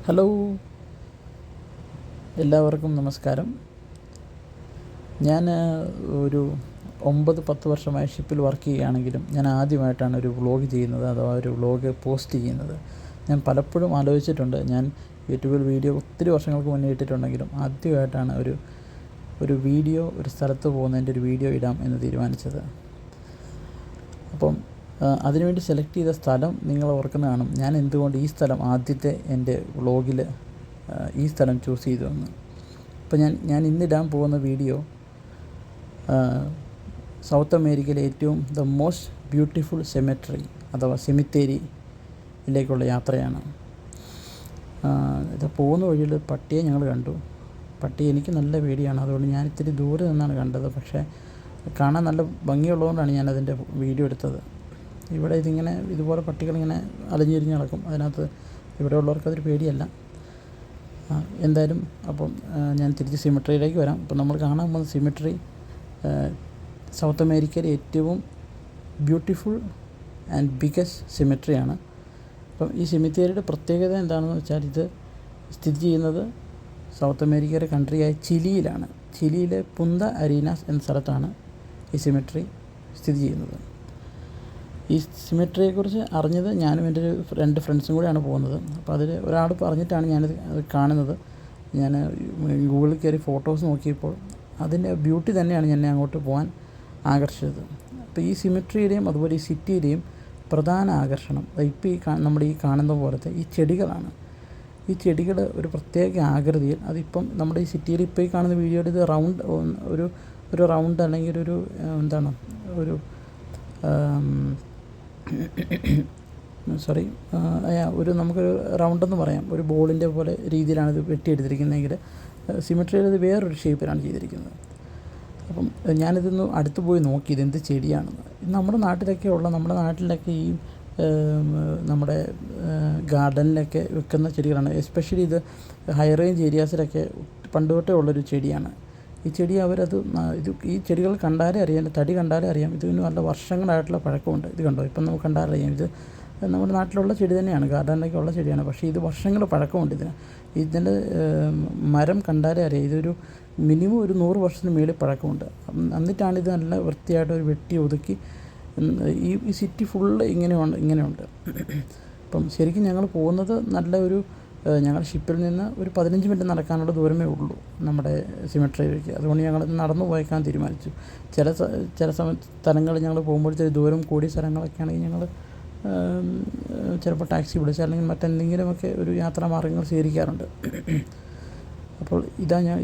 Hello, എല്ലാവർക്കും നമസ്കാരം. ഞാൻ ഒരു 9-10 വർഷമായി ഷിപ്പിൽ വർക്ക് ചെയ്യുകയാണെങ്കിലും ഞാൻ ആദ്യമായിട്ടാണ് ഒരു വ്ളോഗ് ചെയ്യുന്നത്, അഥവാ ഒരു വ്ളോഗ് പോസ്റ്റ് ചെയ്യുന്നത്. ഞാൻ പലപ്പോഴും ആലോചിച്ചിട്ടുണ്ട്, ഞാൻ യൂട്യൂബിൽ വീഡിയോ ഒത്തിരി വർഷങ്ങൾക്ക് മുന്നേ ഇട്ടിട്ടുണ്ടെങ്കിലും ആദ്യമായിട്ടാണ് ഒരു വീഡിയോ, ഒരു സ്ഥലത്ത് പോകുന്നതിൻ്റെ ഒരു വീഡിയോ ഇടാം എന്ന് തീരുമാനിച്ചത്. അപ്പം അതിനുവേണ്ടി സെലക്ട് ചെയ്ത സ്ഥലം നിങ്ങൾ ഓർക്കുന്ന കാണും. ഞാൻ എന്തുകൊണ്ട് ഈ സ്ഥലം ആദ്യത്തെ എൻ്റെ വ്ളോഗിൽ ഈ സ്ഥലം ചൂസ് ചെയ്തു എന്ന്. അപ്പോൾ ഞാൻ ഇന്നിടാൻ പോകുന്ന വീഡിയോ സൗത്ത് അമേരിക്കയിലെ ഏറ്റവും ദ മോസ്റ്റ് ബ്യൂട്ടിഫുൾ സെമെട്രി അഥവാ സെമിത്തേരിയിലേക്കുള്ള യാത്രയാണ്. ഇത് പോകുന്ന വഴിയിൽ പട്ടിയെ ഞങ്ങൾ കണ്ടു. പട്ടി എനിക്ക് നല്ല പേടിയാണ്, അതുകൊണ്ട് ഞാൻ ഇത്തിരി ദൂരെ നിന്നാണ് കണ്ടത്. പക്ഷേ കാണാൻ നല്ല ഭംഗിയുള്ളതുകൊണ്ടാണ് ഞാനതിൻ്റെ വീഡിയോ എടുത്തത്. ഇവിടെ ഇതുപോലെ പട്ടികളിങ്ങനെ അലഞ്ഞിരിഞ്ഞ് നടക്കും. അതിനകത്ത് ഇവിടെ ഉള്ളവർക്കതൊരു പേടിയല്ല. എന്തായാലും അപ്പം ഞാൻ തിരിച്ച് സിമെട്രിയിലേക്ക് വരാം. അപ്പം നമ്മൾ കാണാൻ പോകുന്ന സിമെട്രി സൗത്ത് അമേരിക്കയിലെ ഏറ്റവും ബ്യൂട്ടിഫുൾ ആൻഡ് ബിഗസ്റ്റ് സിമെട്രിയാണ്. അപ്പം ഈ സിമെത്തേരിയുടെ പ്രത്യേകത എന്താണെന്ന് വെച്ചാൽ, ഇത് സ്ഥിതി ചെയ്യുന്നത് സൗത്ത് അമേരിക്കയുടെ കൺട്രിയായ ചിലിയിലാണ്. ചിലിയിലെ പുന്ത അരീനാസ് എന്ന സ്ഥലത്താണ് ഈ സിമെട്രി സ്ഥിതി ചെയ്യുന്നത്. ഈ സിമെട്രിയെക്കുറിച്ച് അറിഞ്ഞത് ഞാനും എൻ്റെ ഒരു 2 ഫ്രണ്ട്സും കൂടെയാണ് പോകുന്നത്. അപ്പോൾ അതിൽ ഒരാൾ പറഞ്ഞിട്ടാണ് ഞാനത് കാണുന്നത്. ഞാൻ ഗൂഗിളിൽ കയറി ഫോട്ടോസ് നോക്കിയപ്പോൾ അതിൻ്റെ ബ്യൂട്ടി തന്നെയാണ് എന്നെ അങ്ങോട്ട് പോകാൻ ആകർഷിച്ചത്. അപ്പോൾ ഈ സിമെട്രിയുടെയും അതുപോലെ ഈ സിറ്റിയുടെയും പ്രധാന ആകർഷണം ഇപ്പോൾ നമ്മുടെ ഈ കാണുന്ന പോലത്തെ ഈ ചെടികളാണ്. ഈ ചെടികൾ ഒരു പ്രത്യേക ആകൃതിയിൽ, അതിപ്പം നമ്മുടെ ഈ സിറ്റിയിൽ ഇപ്പോൾ ഈ കാണുന്ന വീഡിയോയിൽ ഇത് ഒരു റൗണ്ട് അല്ലെങ്കിൽ നമുക്കൊരു റൗണ്ടെന്ന് പറയാം, ഒരു ബോളിൻ്റെ പോലെ രീതിയിലാണ് ഇത് വെട്ടിയെടുത്തിരിക്കുന്നതെങ്കിൽ സിമെട്രിയിൽ ഇത് വേറൊരു ഷേപ്പിലാണ് ചെയ്തിരിക്കുന്നത്. അപ്പം ഞാനിതൊന്ന് അടുത്ത് പോയി നോക്കി ഇതെന്ത് ചെടിയാണെന്ന്. നമ്മുടെ നാട്ടിലൊക്കെ ഈ നമ്മുടെ ഗാർഡനിലൊക്കെ വെക്കുന്ന ചെടികളാണ്. എസ്പെഷ്യലി ഇത് ഹൈ റേഞ്ച് ഏരിയാസിലൊക്കെ പണ്ട് തൊട്ടേ ഉള്ളൊരു ചെടിയാണ് ഈ ചെടി. ഈ ചെടികൾ കണ്ടാലേ അറിയാം, തടി കണ്ടാലേ അറിയാം ഇതിന് നല്ല വർഷങ്ങളായിട്ടുള്ള പഴക്കമുണ്ട്. ഇത് കണ്ടോ, ഇപ്പം നമുക്ക് കണ്ടാലറിയാം ഇത് നമ്മുടെ നാട്ടിലുള്ള ചെടി തന്നെയാണ്, ഗാർഡനിലൊക്കെ ഉള്ള ചെടിയാണ്. പക്ഷേ ഇത് വർഷങ്ങൾ പഴക്കമുണ്ട് ഇതിൻ്റെ മരം കണ്ടാലേ അറിയാം ഇതൊരു മിനിമം ഒരു 100 വർഷത്തിന് മേളിൽ പഴക്കമുണ്ട്. എന്നിട്ടാണ് ഇത് നല്ല വൃത്തിയായിട്ട് ഒരു വെട്ടി ഒതുക്കി ഈ സിറ്റി ഫുള്ള് ഇങ്ങനെയുണ്ട്. അപ്പം ശരിക്കും ഞങ്ങൾ പോകുന്നത് ഞങ്ങൾ ഷിപ്പിൽ നിന്ന് ഒരു 15 മിനിറ്റ് നടക്കാനുള്ള ദൂരമേ ഉള്ളൂ നമ്മുടെ സിമെട്രിയിലേക്ക്. അതുകൊണ്ട് ഞങ്ങൾ നടന്നു പോയേക്കാൻ തീരുമാനിച്ചു. ചില സ്ഥലങ്ങളിൽ ഞങ്ങൾ പോകുമ്പോഴത്തേക്ക് ദൂരം കൂടിയ സ്ഥലങ്ങളൊക്കെ ആണെങ്കിൽ ഞങ്ങൾ ചിലപ്പോൾ ടാക്സി വിളിച്ച് അല്ലെങ്കിൽ മറ്റെന്തെങ്കിലുമൊക്കെ ഒരു യാത്രാമാർഗ്ഗങ്ങൾ സ്വീകരിക്കാറുണ്ട്. അപ്പോൾ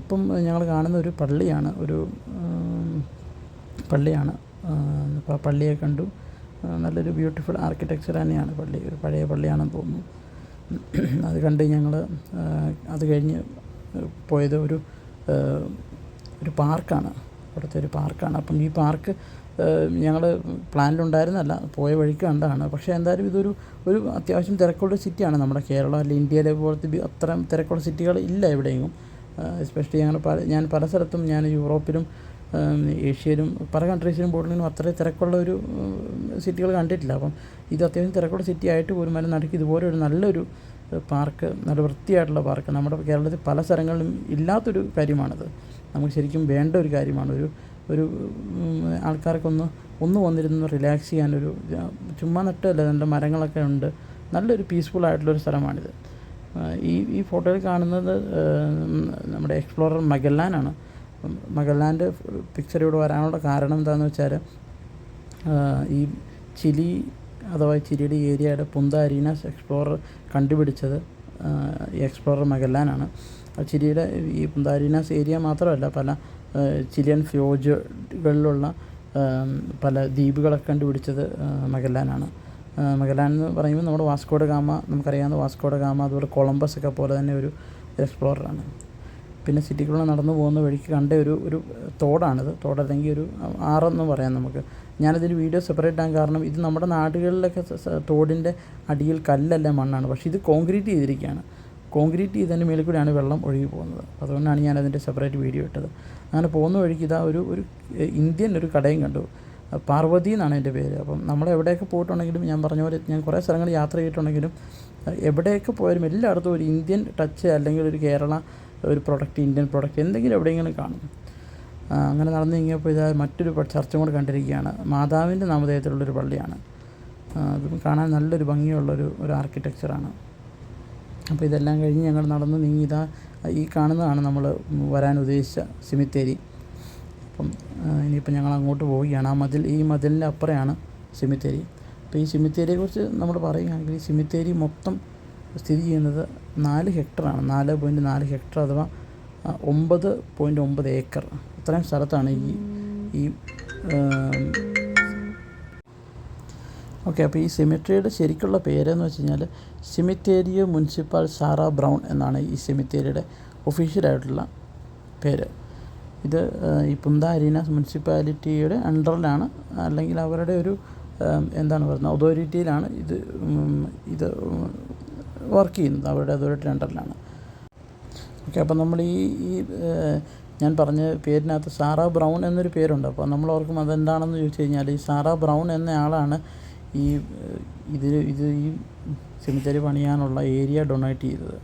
ഇപ്പം ഞങ്ങൾ കാണുന്ന ഒരു പള്ളിയാണ്. അപ്പോൾ പള്ളിയെ കണ്ടു. നല്ലൊരു ബ്യൂട്ടിഫുൾ ആർക്കിടെക്ചർ തന്നെയാണ് പള്ളി, ഒരു പഴയ പള്ളിയാണെന്ന് തോന്നുന്നു. അത് കണ്ട് ഞങ്ങൾ അത് കഴിഞ്ഞ് പോയത് ഒരു പാർക്കാണ്, അവിടുത്തെ ഒരു പാർക്കാണ്. അപ്പം ഈ പാർക്ക് ഞങ്ങൾ പ്ലാനിലുണ്ടായിരുന്നല്ല, പോയ വഴിക്ക് കണ്ടതാണ്. പക്ഷേ എന്തായാലും ഇതൊരു അത്യാവശ്യം തിരക്കുള്ള സിറ്റിയാണ്. നമ്മുടെ കേരളം അല്ലെങ്കിൽ ഇന്ത്യയിലെ പോലത്തെ അത്രയും തിരക്കുള്ള സിറ്റികൾ ഇല്ല എവിടെയും. എസ്പെഷ്യലി ഞാൻ പല സ്ഥലത്തും, ഞാൻ യൂറോപ്പിലും ഏഷ്യയിലും പല കൺട്രീസിലും പോയിട്ടുണ്ടെങ്കിലും അത്രയും തിരക്കുള്ള ഒരു സിറ്റികൾ കണ്ടിട്ടില്ല. അപ്പം ഇത് അത്യാവശ്യം തിരക്കുള്ള സിറ്റി ആയിട്ട് പോലും അതിന് നടുക്ക് ഇതുപോലെ ഒരു നല്ലൊരു പാർക്ക്, നല്ല വൃത്തിയായിട്ടുള്ള പാർക്ക് നമ്മുടെ കേരളത്തിൽ പല സ്ഥലങ്ങളിലും ഇല്ലാത്തൊരു കാര്യമാണിത്. നമുക്ക് ശരിക്കും വേണ്ട ഒരു കാര്യമാണ്. ഒരു ആൾക്കാർക്കൊന്ന് വന്നിരുന്ന് റിലാക്സ് ചെയ്യാനൊരു, ചുമ്മാ നട്ടല്ല, നല്ല മരങ്ങളൊക്കെ ഉണ്ട്, നല്ലൊരു പീസ്ഫുൾ ആയിട്ടുള്ളൊരു സ്ഥലമാണിത്. ഈ ഫോട്ടോയിൽ കാണുന്നത് നമ്മുടെ എക്സ്പ്ലോറർ മഗല്ലാനാണ്. മഗല്ലാൻ്റെ പിക്ചർ ഇവിടെ വരാനുള്ള കാരണം എന്താണെന്ന് വെച്ചാൽ, ഈ ചിലി അഥവാ ചിലിയുടെ ഏരിയയുടെ പുന്ത അരീനാസ് എക്സ്പ്ലോറർ കണ്ടുപിടിച്ചത് ഈ എക്സ്പ്ലോറർ മഗല്ലാനാണ്. ചിലിയുടെ ഈ പുന്ത അരീനാസ് ഏരിയ മാത്രമല്ല, പല ചിലിയൻ ഫ്യോജുകളിലുള്ള പല ദ്വീപുകളൊക്കെ കണ്ടുപിടിച്ചത് മഗല്ലാനാണ്. മഗല്ലാൻ എന്ന് പറയുമ്പോൾ നമ്മുടെ വാസ്കോ ഡ ഗാമ, നമുക്കറിയാവുന്ന വാസ്കോ ഡ ഗാമ, അതുപോലെ കൊളംബസ് ഒക്കെ പോലെ തന്നെ ഒരു എക്സ്പ്ലോററാണ്. പിന്നെ സിറ്റിക്കുള്ള നടന്നു പോകുന്ന വഴിക്ക് കണ്ട ഒരു തോടാണിത്. തോടല്ലെങ്കിൽ ഒരു ആറെന്ന് പറയാം നമുക്ക്. ഞാനതിന് വീഡിയോ സെപ്പറേറ്റ് ആകാൻ കാരണം, ഇത് നമ്മുടെ നാടുകളിലൊക്കെ തോടിൻ്റെ അടിയിൽ കല്ലല്ല മണ്ണാണ്, പക്ഷേ ഇത് കോൺക്രീറ്റ് ചെയ്തിരിക്കുകയാണ്. കോൺക്രീറ്റ് ചെയ്തതിൻ്റെ മേളിൽ കൂടെയാണ് വെള്ളം ഒഴുകി പോകുന്നത്. അതുകൊണ്ടാണ് ഞാനതിൻ്റെ സെപ്പറേറ്റ് വീഡിയോ ഇട്ടത്. അങ്ങനെ പോകുന്ന വഴിക്ക് ഒരു ഇന്ത്യൻ ഒരു കടയും കണ്ടു. പാർവതി എന്നാണ് എൻ്റെ പേര്. അപ്പം നമ്മൾ എവിടെയൊക്കെ പോയിട്ടുണ്ടെങ്കിലും, ഞാൻ പറഞ്ഞ പോലെ ഞാൻ കുറേ സ്ഥലങ്ങൾ യാത്ര ചെയ്തിട്ടുണ്ടെങ്കിലും എവിടെയൊക്കെ പോയാലും എല്ലായിടത്തും ഒരു ഇന്ത്യൻ ടച്ച് അല്ലെങ്കിൽ ഒരു കേരള ഒരു പ്രൊഡക്റ്റ്, ഇന്ത്യൻ പ്രൊഡക്റ്റ് എന്തെങ്കിലും എവിടെയെങ്കിലും കാണും. അങ്ങനെ നടന്നു കഴിഞ്ഞപ്പോൾ ഇതാ മറ്റൊരു ചർച്ച കൂടെ കണ്ടിരിക്കുകയാണ്. മാതാവിൻ്റെ നാമധേയത്തിലുള്ളൊരു പള്ളിയാണ്. അതും കാണാൻ നല്ലൊരു ഭംഗിയുള്ളൊരു ആർക്കിടെക്ചറാണ്. അപ്പോൾ ഇതെല്ലാം കഴിഞ്ഞ് ഞങ്ങൾ നടന്ന് നീങ്ങി ഇതാ ഈ കാണുന്നതാണ് നമ്മൾ വരാൻ ഉദ്ദേശിച്ച സെമിത്തേരി. അപ്പം ഇനിയിപ്പോൾ ഞങ്ങൾ അങ്ങോട്ട് പോവുകയാണ്. ഈ മതിലിൻ്റെ അപ്പുറമാണ് സെമിത്തേരി. അപ്പോൾ ഈ സെമിത്തേരിയെക്കുറിച്ച് നമ്മൾ പറയുകയാണെങ്കിൽ ഈ സെമിത്തേരി മൊത്തം സ്ഥിതി ചെയ്യുന്നത് 4 ഹെക്ടറാണ്. 4.4 ഹെക്ടർ അഥവാ 9.9 ഏക്കർ. ഇത്രയും സ്ഥലത്താണ് ഈ ഓക്കെ. അപ്പോൾ ഈ സെമിത്തേരിയുടെ ശരിക്കുള്ള പേരെന്ന് വെച്ച് കഴിഞ്ഞാൽ സെമിത്തേരിയോ മുനിസിപ്പൽ സാറ ബ്രൗൺ എന്നാണ് ഈ സെമിത്തേരിയുടെ ഒഫീഷ്യലായിട്ടുള്ള പേര്. ഇത് ഈ പുന്ത അരീനാസ് മുനിസിപ്പാലിറ്റിയുടെ അണ്ടറിലാണ്, അല്ലെങ്കിൽ അവരുടെ ഒരു എന്താണ് പറയുന്നത് അതോറിറ്റിയിലാണ് ഇത് വർക്ക് ചെയ്യുന്നത്. അവരുടെ അതോറിറ്റി അണ്ടറിലാണ്. ഓക്കെ. അപ്പോൾ നമ്മൾ ഈ ഞാൻ പറഞ്ഞ പേരിനകത്ത് സാറ ബ്രൗൺ എന്നൊരു പേരുണ്ട്. അപ്പോൾ നമ്മൾ ഓർക്കും അതെന്താണെന്ന് ചോദിച്ചു കഴിഞ്ഞാൽ ഈ സാറ ബ്രൗൺ എന്ന ആളാണ് ഈ സെമിത്തേരി പണിയാനുള്ള ഏരിയ ഡൊണേറ്റ് ചെയ്തത്.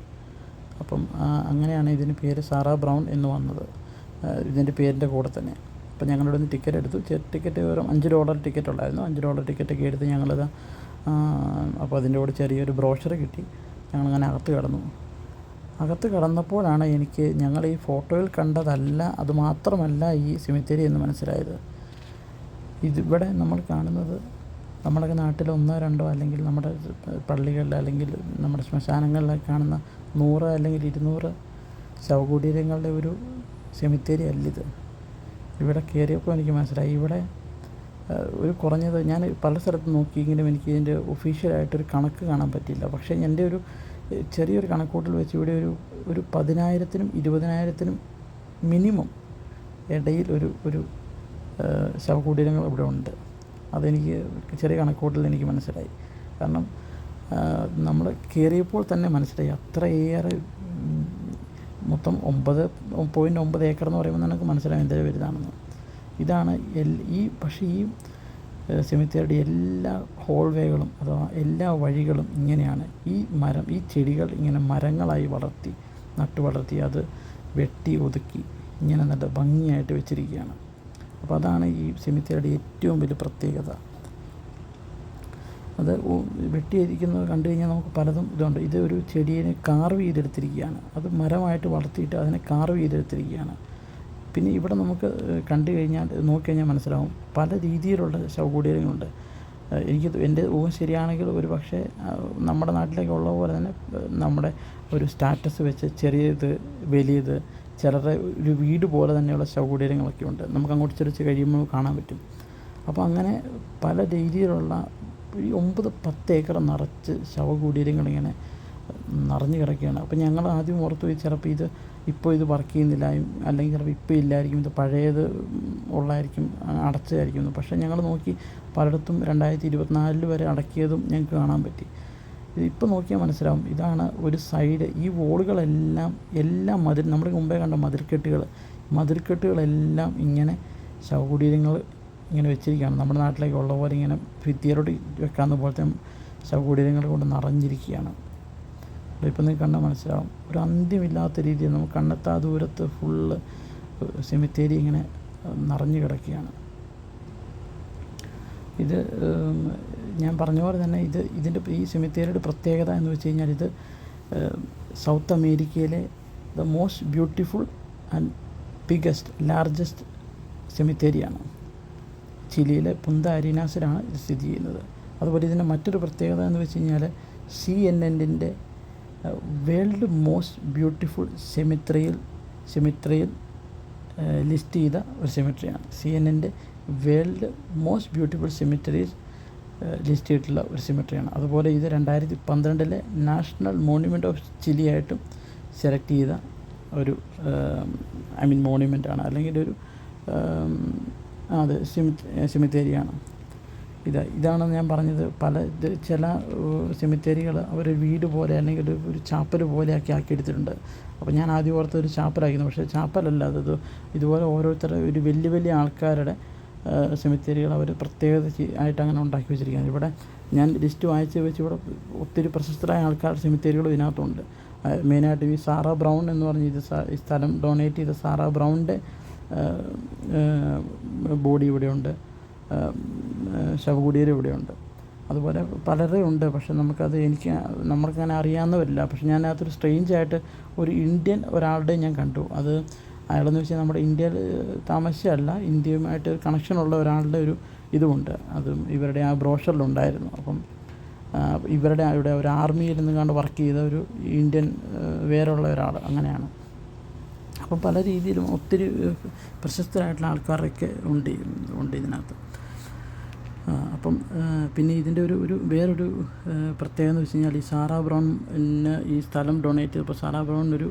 അപ്പം അങ്ങനെയാണ് ഇതിന് പേര് സാറ ബ്രൗൺ എന്ന് വന്നത്, ഇതിൻ്റെ പേരിൻ്റെ കൂടെ തന്നെ. അപ്പം ഞങ്ങളിവിടെ നിന്ന് ടിക്കറ്റ് എടുത്തു. ടിക്കറ്റ് വെറും $5 ടിക്കറ്റ് ഉള്ളായിരുന്നു. $5 ടിക്കറ്റൊക്കെ എടുത്ത് ഞങ്ങളിത് അപ്പോൾ അതിൻ്റെ കൂടെ ചെറിയൊരു ബ്രോഷർ കിട്ടി. ഞങ്ങളങ്ങനെ അകത്ത് കടന്നപ്പോഴാണ് എനിക്ക് ഞങ്ങൾ ഈ ഫോട്ടോയിൽ കണ്ടതല്ല, അതുമാത്രമല്ല ഈ സെമിത്തേരി എന്ന് മനസ്സിലായത്. ഇതിവിടെ നമ്മൾ കാണുന്നത് നമ്മുടെ നാട്ടിൽ 1-2 അല്ലെങ്കിൽ നമ്മുടെ പള്ളികളിൽ അല്ലെങ്കിൽ നമ്മുടെ ശ്മശാനങ്ങളിലൊക്കെ കാണുന്ന 100 അല്ലെങ്കിൽ 200 ശവകുടീരങ്ങളുടെ ഒരു സെമിത്തേരി അല്ലിത്. ഇവിടെ കയറിയപ്പോൾ എനിക്ക് മനസ്സിലായി ഇവിടെ ഒരു കുറഞ്ഞത് ഞാൻ പല സ്ഥലത്ത് നോക്കിയെങ്കിലും എനിക്ക് ഇതിൻ്റെ ഒഫീഷ്യലായിട്ടൊരു കണക്ക് കാണാൻ പറ്റിയില്ല. പക്ഷേ എൻ്റെ ഒരു ചെറിയൊരു കണക്കൂട്ടൽ വെച്ച് ഇവിടെ ഒരു 10,000-നും 20,000-നും മിനിമം ഇടയിൽ ഒരു ശവകുടീരങ്ങൾ ഇവിടെ ഉണ്ട്. അതെനിക്ക് ചെറിയ കണക്കൂട്ടൽ എനിക്ക് മനസ്സിലായി. കാരണം നമ്മൾ കയറിയപ്പോൾ തന്നെ മനസ്സിലായി അത്രയേറെ മൊത്തം 9.9 ഏക്കർ എന്ന് പറയുമ്പോൾ നമുക്ക് മനസ്സിലാവും എന്തൊരു വലുതാണെന്ന്. ഇതാണ് പക്ഷേ ഈ സെമിത്തേരിയുടെ എല്ലാ ഹോൾവേകളും അഥവാ എല്ലാ വഴികളും ഇങ്ങനെയാണ്. ഈ ചെടികൾ ഇങ്ങനെ മരങ്ങളായി നട്ടു വളർത്തി അത് വെട്ടി ഒതുക്കി ഇങ്ങനെ നല്ല ഭംഗിയായിട്ട് വെച്ചിരിക്കുകയാണ്. അപ്പോൾ അതാണ് ഈ സെമിത്തേരിയുടെ ഏറ്റവും വലിയ പ്രത്യേകത. അത് വെട്ടിയിരിക്കുന്നത് കണ്ടു കഴിഞ്ഞാൽ നമുക്ക് പലതും ഇതുണ്ട്. ഇത് ഒരു ചെടിയെ കാർവ് ചെയ്തെടുത്തിരിക്കുകയാണ്. അത് മരമായിട്ട് വളർത്തിയിട്ട് അതിനെ കാർവ് ചെയ്തെടുത്തിരിക്കുകയാണ്. പിന്നെ ഇവിടെ നമുക്ക് കണ്ടു കഴിഞ്ഞാൽ നോക്കിക്കഴിഞ്ഞാൽ മനസ്സിലാവും പല രീതിയിലുള്ള ശവകുടീരങ്ങളുണ്ട്. എൻ്റെ ഊഹം ശരിയാണെങ്കിൽ ഒരു പക്ഷേ നമ്മുടെ നാട്ടിലേക്ക് ഉള്ള പോലെ തന്നെ നമ്മുടെ ഒരു സ്റ്റാറ്റസ് വെച്ച് ചെറിയത് വലിയത് ചിലരുടെ ഒരു വീട് പോലെ തന്നെയുള്ള ശവകുടീരങ്ങളൊക്കെ ഉണ്ട്. നമുക്ക് അങ്ങോട്ട് ചെറിച്ച് കഴിയുമ്പോൾ കാണാൻ പറ്റും. അപ്പോൾ അങ്ങനെ പല രീതിയിലുള്ള 9-10 ഏക്കർ നിറച്ച് ശവകുടീരങ്ങളിങ്ങനെ നിറഞ്ഞു കിടക്കുകയാണ്. അപ്പോൾ ഞങ്ങൾ ആദ്യം ഓർത്തു ചിലപ്പോൾ ഇത് വർക്ക് ചെയ്യുന്നില്ല, അല്ലെങ്കിൽ ചിലപ്പോൾ ഇപ്പോൾ ഇല്ലായിരിക്കും, ഇത് പഴയത് ഉള്ളായിരിക്കും, അടച്ചതായിരിക്കും. പക്ഷേ ഞങ്ങൾ നോക്കി പലയിടത്തും 2024 വരെ അടക്കിയതും ഞങ്ങൾക്ക് കാണാൻ പറ്റി. ഇതിപ്പോൾ നോക്കിയാൽ മനസ്സിലാവും. ഇതാണ് ഒരു സൈഡ്. ഈ വോളുകളെല്ലാം നമ്മൾ മുമ്പേ കണ്ട മതിൽക്കെട്ടുകളെല്ലാം ഇങ്ങനെ ശവകുടീരങ്ങൾ ഇങ്ങനെ വെച്ചിരിക്കുകയാണ്. നമ്മുടെ നാട്ടിലേക്ക് ഉള്ള പോലെ ഇങ്ങനെ ഭിത്തിയരോട് വെക്കാവുന്ന പോലത്തെ ശവകുടീരങ്ങൾ കൊണ്ട് നിറഞ്ഞിരിക്കുകയാണ്. ഇപ്പോൾ നിങ്ങൾക്ക് കണ്ടാൽ മനസ്സിലാവും. ഒരു അന്ത്യമില്ലാത്ത രീതിയിൽ നമുക്ക് കണ്ണെത്താ ദൂരത്ത് ഫുള്ള് സെമിത്തേരി ഇങ്ങനെ നിറഞ്ഞു കിടക്കുകയാണ്. ഇത് ഞാൻ പറഞ്ഞ പോലെ തന്നെ ഈ സെമിത്തേരിയുടെ പ്രത്യേകത എന്ന് വെച്ച് കഴിഞ്ഞാൽ ഇത് സൗത്ത് അമേരിക്കയിലെ the most beautiful and largest സെമിത്തേരിയാണ്. ചിലിയിലെ പുന്ത അരീനാസിലാണ് ഇത് സ്ഥിതി ചെയ്യുന്നത്. അതുപോലെ ഇതിൻ്റെ മറ്റൊരു പ്രത്യേകത എന്ന് വെച്ച് കഴിഞ്ഞാൽ CNN-ൻ്റെ വേൾഡ് മോസ്റ്റ് ബ്യൂട്ടിഫുൾ സെമിട്രിയിൽ ലിസ്റ്റ് ചെയ്ത ഒരു സെമിട്രിയാണ്. CNN-ൻ്റെ വേൾഡ് മോസ്റ്റ് ബ്യൂട്ടിഫുൾ സെമിട്രീസ് ലിസ്റ്റ് ചെയ്തിട്ടുള്ള ഒരു സെമിട്രിയാണ്. അതുപോലെ ഇത് 2012 നാഷണൽ മോണ്യുമെൻ്റ് ഓഫ് ചിലി ആയിട്ടും സെലക്ട് ചെയ്ത ഒരു മോണ്യുമെൻ്റാണ്, അല്ലെങ്കിൽ ഒരു സെമിത്തേരിയാണ്. ഇതാണ് ഞാൻ പറഞ്ഞത്. ചില സെമിത്തേരികൾ അവർ വീട് പോലെ അല്ലെങ്കിൽ ഒരു ചാപ്പൽ പോലെയൊക്കെ ആക്കിയെടുത്തിട്ടുണ്ട്. അപ്പോൾ ഞാൻ ആദ്യം ഓർത്ത ഒരു ചാപ്പലായിരുന്നു. പക്ഷേ ചാപ്പലല്ല, ഇതുപോലെ ഓരോരുത്തരുടെ ഒരു വലിയ ആൾക്കാരുടെ സെമിത്തേരികൾ അവർ പ്രത്യേകത ആയിട്ട് അങ്ങനെ ഉണ്ടാക്കി വെച്ചിരിക്കുകയാണ്. ഇവിടെ ഞാൻ ലിസ്റ്റ് വായിച്ച് വെച്ച് ഇവിടെ ഒത്തിരി പ്രശസ്തരായ ആൾക്കാരുടെ സെമിത്തേരികളും ഇതിനകത്തുണ്ട്. മെയിനായിട്ട് ഈ സാറ ബ്രൗൺ എന്ന് പറഞ്ഞ് ഈ സ്ഥലം ഡൊണേറ്റ് ചെയ്ത സാറ ബ്രൗണിൻ്റെ ബോഡി ഇവിടെയുണ്ട്, ശവകുടീരം ഇവിടെയുണ്ട്. അതുപോലെ പലരും ഉണ്ട്. പക്ഷെ നമ്മൾക്കങ്ങനെ അറിയാവുന്നവരില്ല. പക്ഷെ ഞാൻ അതിനകത്തൊരു സ്ട്രേഞ്ചായിട്ട് ഒരു ഇന്ത്യൻ ഒരാളുടെ ഞാൻ കണ്ടു. അത് അയാളെന്ന് വെച്ചാൽ നമ്മുടെ ഇന്ത്യയിൽ താമസിച്ചല്ല, ഇന്ത്യയുമായിട്ട് കണക്ഷനുള്ള ഒരാളുടെ ഒരു ഇതുമുണ്ട്. അതും ഇവരുടെ ആ ബ്രോഷറിലുണ്ടായിരുന്നു. അപ്പം ഇവരുടെ അവിടെ ഒരു ആർമിയിൽ നിന്ന് കണ്ട് വർക്ക് ചെയ്ത ഒരു ഇന്ത്യൻ വേറുള്ള ഒരാൾ, അങ്ങനെയാണ്. അപ്പം പല രീതിയിലും ഒത്തിരി പ്രശസ്തരായിട്ടുള്ള ആൾക്കാരൊക്കെ ഉണ്ട് ഇതിനകത്ത്. അപ്പം പിന്നെ ഇതിൻ്റെ ഒരു വേറൊരു പ്രത്യേകത എന്ന് വെച്ച് കഴിഞ്ഞാൽ, ഈ സാറ ബ്രൗണിന് ഈ സ്ഥലം ഡൊണേറ്റ് ചെയ്തപ്പോൾ സാറ ബ്രൗണിനൊരു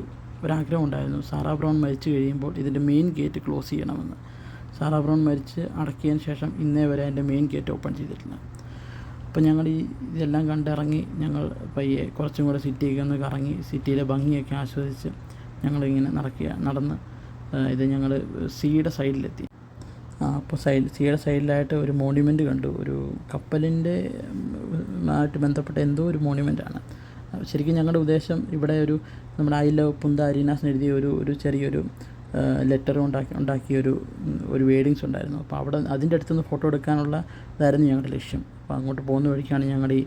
ആഗ്രഹം ഉണ്ടായിരുന്നു. സാറ ബ്രൗൺ മരിച്ചു കഴിയുമ്പോൾ ഇതിൻ്റെ മെയിൻ ഗേറ്റ് ക്ലോസ് ചെയ്യണമെന്ന്. സാറ ബ്രൗൺ മരിച്ച് അടക്കിയതിന് ശേഷം ഇന്നേ വരെ അതിൻ്റെ മെയിൻ ഗേറ്റ് ഓപ്പൺ ചെയ്തിട്ടില്ല. അപ്പോൾ ഞങ്ങൾ ഇതെല്ലാം കണ്ടിറങ്ങി ഞങ്ങൾ പയ്യെ കുറച്ചും കൂടെ സിറ്റിയൊക്കെ ഒന്ന് കറങ്ങി സിറ്റിയിലെ ഭംഗിയൊക്കെ ആസ്വദിച്ച് ഞങ്ങളിങ്ങനെ നടന്ന് ഇത് ഞങ്ങൾ സീയുടെ സൈഡിലെത്തി. അപ്പോൾ സീയുടെ സൈഡിലായിട്ട് ഒരു മോണ്യുമെൻ്റ് കണ്ടു. ഒരു കപ്പലിൻ്റെ ആയിട്ട് ബന്ധപ്പെട്ട എന്തോ ഒരു മോണ്യുമെൻ്റാണ്. ശരിക്കും ഞങ്ങളുടെ ഉദ്ദേശം ഇവിടെ നമ്മുടെ ഐ ലവ് പുന്ത അരീനാസ് എഴുതിയ ഒരു ചെറിയൊരു ലെറ്റർ ഉണ്ടാക്കിയ ഒരു വേഡിങ്സ് ഉണ്ടായിരുന്നു. അപ്പോൾ അവിടെ അതിൻ്റെ അടുത്തുനിന്ന് ഫോട്ടോ എടുക്കാനുള്ള ഇതായിരുന്നു ഞങ്ങളുടെ ലക്ഷ്യം. അപ്പോൾ അങ്ങോട്ട് പോകുന്ന വഴിക്കാണ് ഞങ്ങൾ ഈ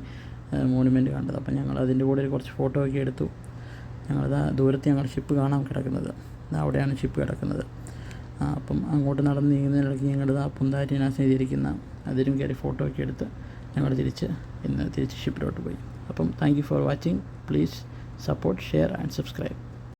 മോണ്യുമെൻ്റ് കണ്ടത്. അപ്പോൾ ഞങ്ങൾ അതിൻ്റെ കൂടെ കുറച്ച് ഫോട്ടോ ഒക്കെ എടുത്തു. ദൂരത്ത് ഞങ്ങൾ ഷിപ്പ് കാണാൻ കിടക്കുന്നത്, അവിടെയാണ് ഷിപ്പ് കിടക്കുന്നത്. അപ്പം അങ്ങോട്ട് നടന്ന് നീങ്ങുന്നതിനിടയ്ക്ക് ഞങ്ങൾ പുന്ത അരീനാസ് എഴുതിയിരിക്കുന്ന അതിലും കയറി ഫോട്ടോ ഒക്കെ എടുത്ത് ഞങ്ങൾ തിരിച്ച് ഷിപ്പിലോട്ട് പോയി. അപ്പം thank you for watching. Please support, share and subscribe.